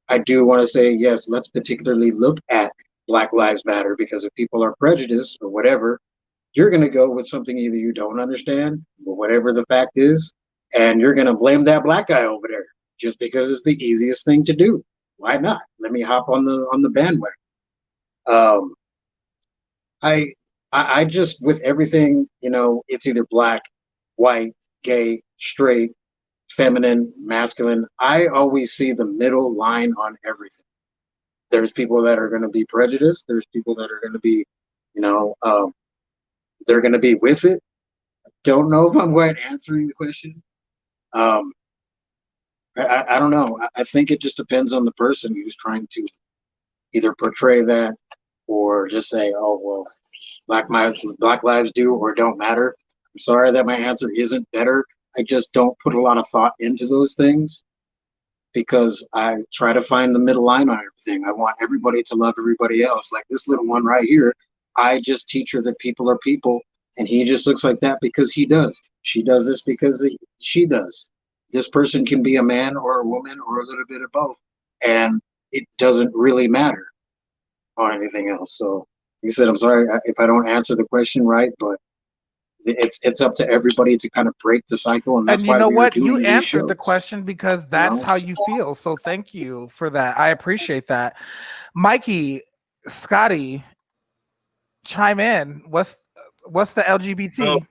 want to say yes. Let's particularly look at Black Lives Matter, because if people are prejudiced or whatever, you're going to go with something either you don't understand or whatever the fact is, and you're going to blame that black guy over there just because it's the easiest thing to do. Why not? Let me hop on the bandwagon. Um, I just, with everything, you know, it's either black, white, gay, straight, feminine, masculine. I always see the middle line on everything. There's people that are going to be prejudiced. There's people that are going to be, you know, they're going to be with it. Don't know if I'm quite answering the question. Um, I don't know. I think it just depends on the person who's trying to either portray that or just say, oh, well, Black lives do or don't matter. I'm sorry that my answer isn't better. I just don't put a lot of thought into those things because I try to find the middle line on everything. I want everybody to love everybody else. Like this little one right here, I just teach her that people are people, and he just looks like that because he does. She does this because she does. This person can be a man or a woman or a little bit of both, and it doesn't really matter on anything else. So, like I said, I'm sorry if I don't answer the question right, but it's up to everybody to kind of break the cycle, and that's And you why know we're what? doing You these answered shows. the question because that's how you feel. So thank you for that. I appreciate that. Mikey, Scotty, chime in. What's the LGBT?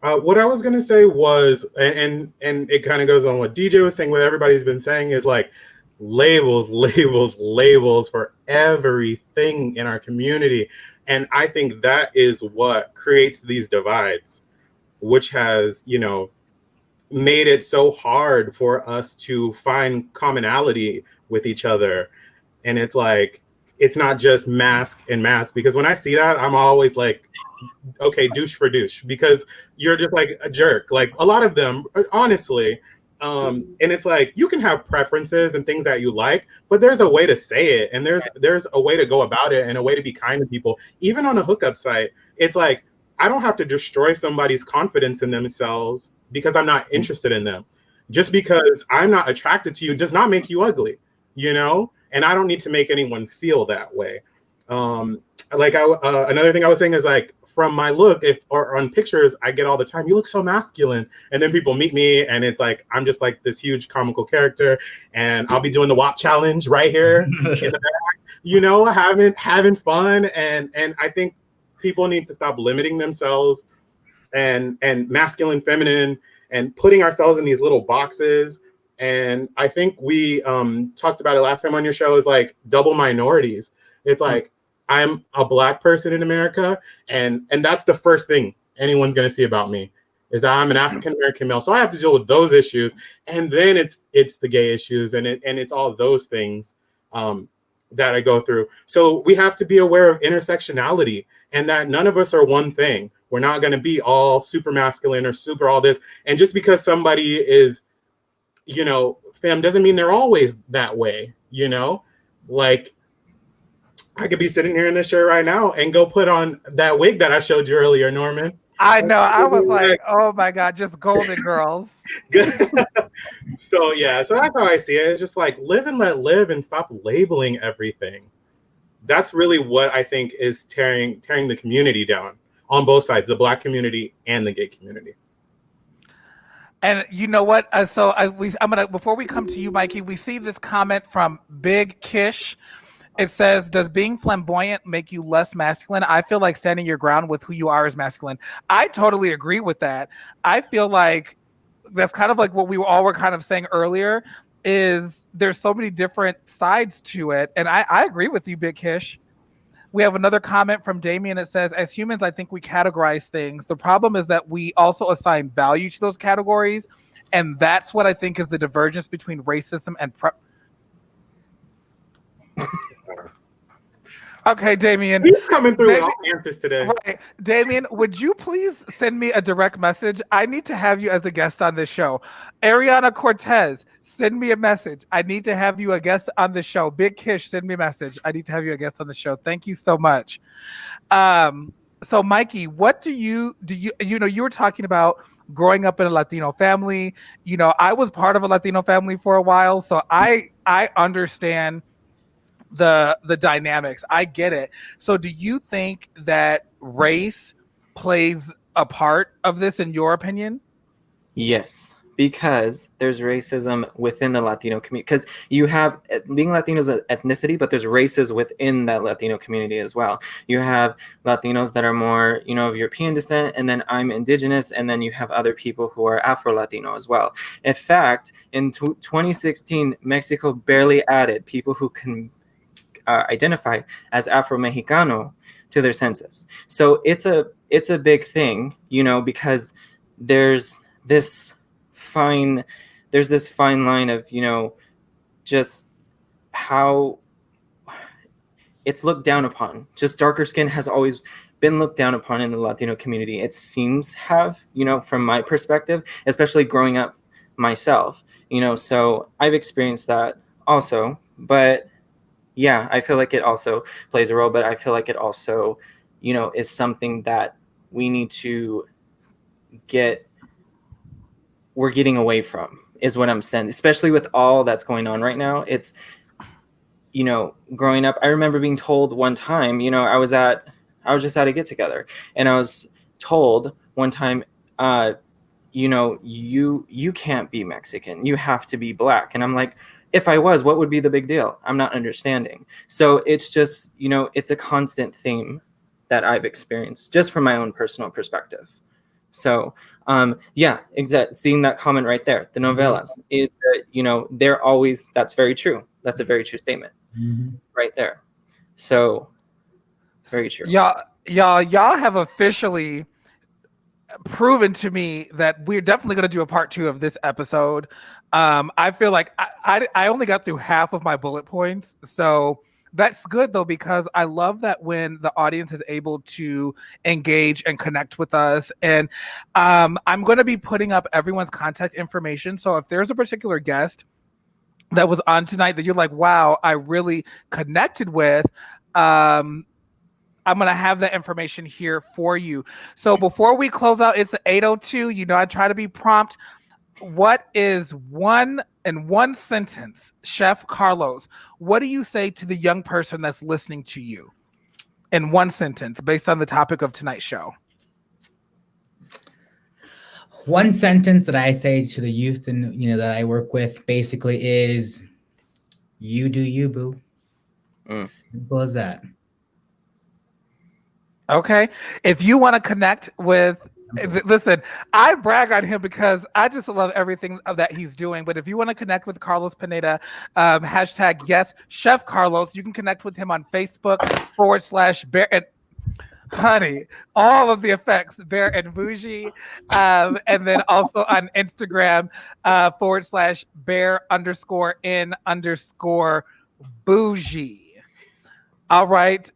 What I was gonna say was, and it kind of goes on what DJ was saying, what everybody's been saying is like labels, labels, labels for everything in our community. And I think that is what creates these divides, which has, you know, made it so hard for us to find commonality with each other. And it's like, it's not just mask and mask, because when I see that, I'm always like, okay, douche for douche, because you're just like a jerk. Like a lot of them, honestly. And it's like, you can have preferences and things that you like, but there's a way to say it, and there's a way to go about it, and a way to be kind to people. Even on a hookup site, it's like, I don't have to destroy somebody's confidence in themselves because I'm not interested in them. Just because I'm not attracted to you does not make you ugly, you know? And I don't need to make anyone feel that way. Another thing I was saying is like, from my look, or on pictures I get all the time, you look so masculine. And then people meet me and it's like, I'm just like this huge comical character, and I'll be doing the WAP challenge right here in the back, you know, having fun. And I think people need to stop limiting themselves and masculine, feminine, and putting ourselves in these little boxes. And I think we talked about it last time on your show, is like double minorities. It's like, I'm a Black person in America, and that's the first thing anyone's going to see about me, is that I'm an African American male. So I have to deal with those issues, and then it's the gay issues, and it's all those things that I go through. So we have to be aware of intersectionality, and that none of us are one thing. We're not going to be all super masculine or super all this. And just because somebody is, you know, femme, doesn't mean they're always that way, you know? Like, I could be sitting here in this shirt right now and go put on that wig that I showed you earlier, Norman. I know. I was like, oh my God, just golden girls. So yeah, so that's how I see it. It's just like live and let live and stop labeling everything. That's really what I think is tearing the community down on both sides, the Black community and the gay community. And you know what? I'm gonna, before we come to you, Mikey, we see this comment from Big Kish. It says, "Does being flamboyant make you less masculine? I feel like standing your ground with who you are is masculine." I totally agree with that. I feel like that's kind of like what we all were kind of saying earlier. Is there's so many different sides to it, and I agree with you, Big Kish. We have another comment from Damien. It says, as humans, I think we categorize things. The problem is that we also assign value to those categories. And that's what I think is the divergence between racism and Okay, Damien. He's coming through with all answers today. Right. Damien, would you please send me a direct message? I need to have you as a guest on this show. Ariana Cortez, send me a message. I need to have you a guest on the show. Big Kish, send me a message. I need to have you a guest on the show. Thank you so much. So Mikey, what do you you were talking about growing up in a Latino family. You know, I was part of a Latino family for a while, so I understand the dynamics. I get it. So do you think that race plays a part of this in your opinion? Yes, because there's racism within the Latino community. Because you have, being Latino is an ethnicity, but there's races within that Latino community as well. You have Latinos that are more, you know, of European descent, and then I'm indigenous, and then you have other people who are Afro-Latino as well. In fact, in 2016, Mexico barely added people who can identify as Afro-Mexicano to their census. So it's a big thing, you know, because there's this fine line of, you know, just how it's looked down upon. Just darker skin has always been looked down upon in the Latino community. It seems have, you know, from my perspective, especially growing up myself, you know, so I've experienced that also. But yeah, I feel like it also plays a role, but I feel like it also, you know, is something that we need to we're getting away from, is what I'm saying, especially with all that's going on right now. It's, you know, growing up, I remember being told one time, you know, I was just at a get together, and I was told one time, you know, you can't be Mexican, you have to be Black. And I'm like, if I was, what would be the big deal? I'm not understanding. So it's just, you know, it's a constant theme that I've experienced just from my own personal perspective. So, yeah, exactly. Seeing that comment right there, the novelas, you know, they're always, that's very true. That's a very true statement right there. So very true. Y'all have officially proven to me that we're definitely going to do a part 2 of this episode. I feel like I only got through half of my bullet points, so that's good though, because I love that when the audience is able to engage and connect with us. And I'm going to be putting up everyone's contact information, so if there's a particular guest that was on tonight that you're like, wow, I really connected with, I'm going to have that information here for you. So before we close out, it's 8:02. You know, I try to be prompt. What is in one sentence, Chef Carlos, what do you say to the young person that's listening to you in one sentence based on the topic of tonight's show? One sentence that I say to the youth and, you know, that I work with basically is, you do you, boo. Simple as that. Okay. If you want to connect with, listen, I brag on him because I just love everything that he's doing. But if you want to connect with Carlos Pineda, hashtag yes, Chef Carlos, you can connect with him on Facebook /Bear and honey, all of the effects, Bear and Bougie. And then also on Instagram /Bear_in_bougie. All right.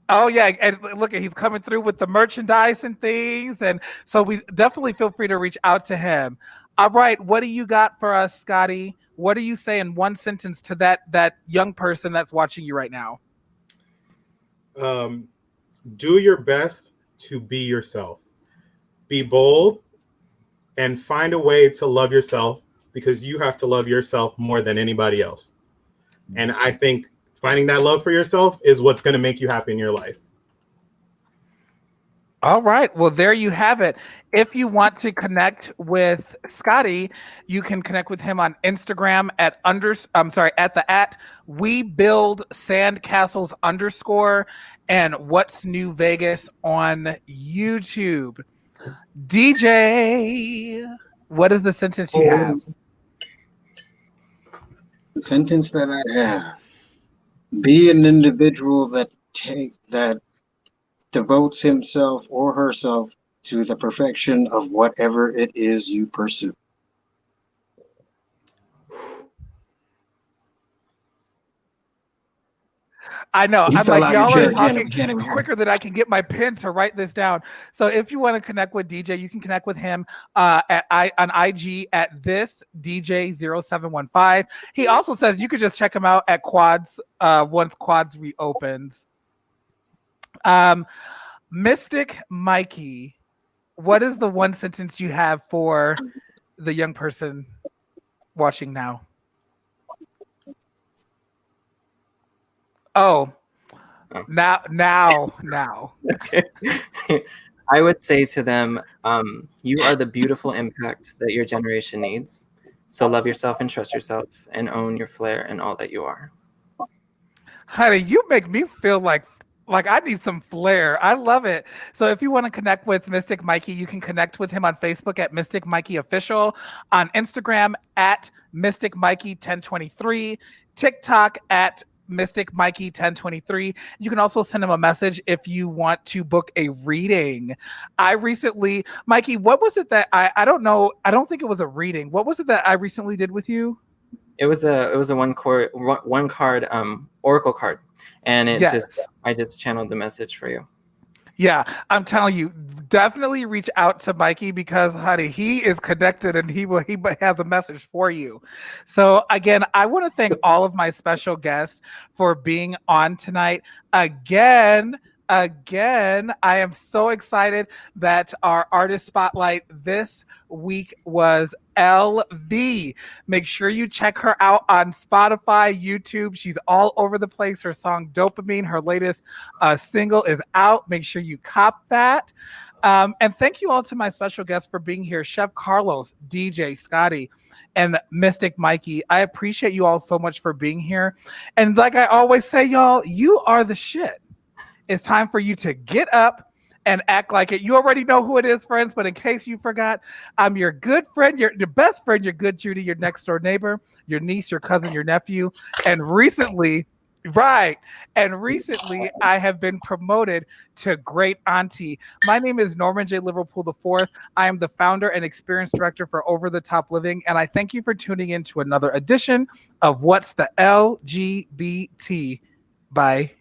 Oh yeah, and look, he's coming through with the merchandise and things, and so we definitely feel free to reach out to him. All right, what do you got for us, Scotty? What do you say in one sentence to that young person that's watching you right now? Do your best to be yourself. be bold, and find a way to love yourself, because you have to love yourself more than anybody else. And I think finding that love for yourself is what's going to make you happy in your life. All right. Well, there you have it. If you want to connect with Scotty, you can connect with him on Instagram at We Build Sandcastles _ and What's New Vegas on YouTube. DJ, what is the sentence you have? The sentence that I have: be an individual that devotes himself or herself to the perfection of whatever it is you pursue. I know. You I'm fell like, out your y'all chair are again. talking We can't even hear you. quicker than I can get my pen to write this down. So if you want to connect with DJ, you can connect with him on IG at this DJ0715. He also says you could just check him out at Quads once Quads reopens. Mystic Mikey, what is the one sentence you have for the young person watching now? Oh, now. Okay. I would say to them, you are the beautiful impact that your generation needs. So love yourself and trust yourself and own your flair and all that you are. Honey, you make me feel like I need some flair. I love it. So if you want to connect with Mystic Mikey, you can connect with him on Facebook at Mystic Mikey Official, on Instagram at Mystic Mikey 1023, TikTok at Mystic Mikey 1023. You can also send him a message if you want to book a reading. I recently, Mikey, what was it that I don't know. I don't think it was a reading. What was it that I recently did with you? It was a one card oracle card, and I just channeled the message for you. Yeah, I'm telling you, definitely reach out to Mikey because, honey, he is connected and he has a message for you. So again, I want to thank all of my special guests for being on tonight. Again, I am so excited that our artist spotlight this week was LV. Make sure you check her out on Spotify, YouTube. She's all over the place. Her song Dopamine, her latest single, is out. Make sure you cop that. And thank you all to my special guests for being here. Chef Carlos, DJ Scotty, and Mystic Mikey. I appreciate you all so much for being here. And like I always say, y'all, you are the shit. It's time for you to get up and act like it. You already know who it is, friends, but in case you forgot, I'm your good friend, your best friend, your good Judy, your next door neighbor, your niece, your cousin, your nephew. And recently, I have been promoted to great auntie. My name is Norman J. Liverpool IV. I am the founder and experience director for Over the Top Living, and I thank you for tuning in to another edition of What's the LGBT. Bye.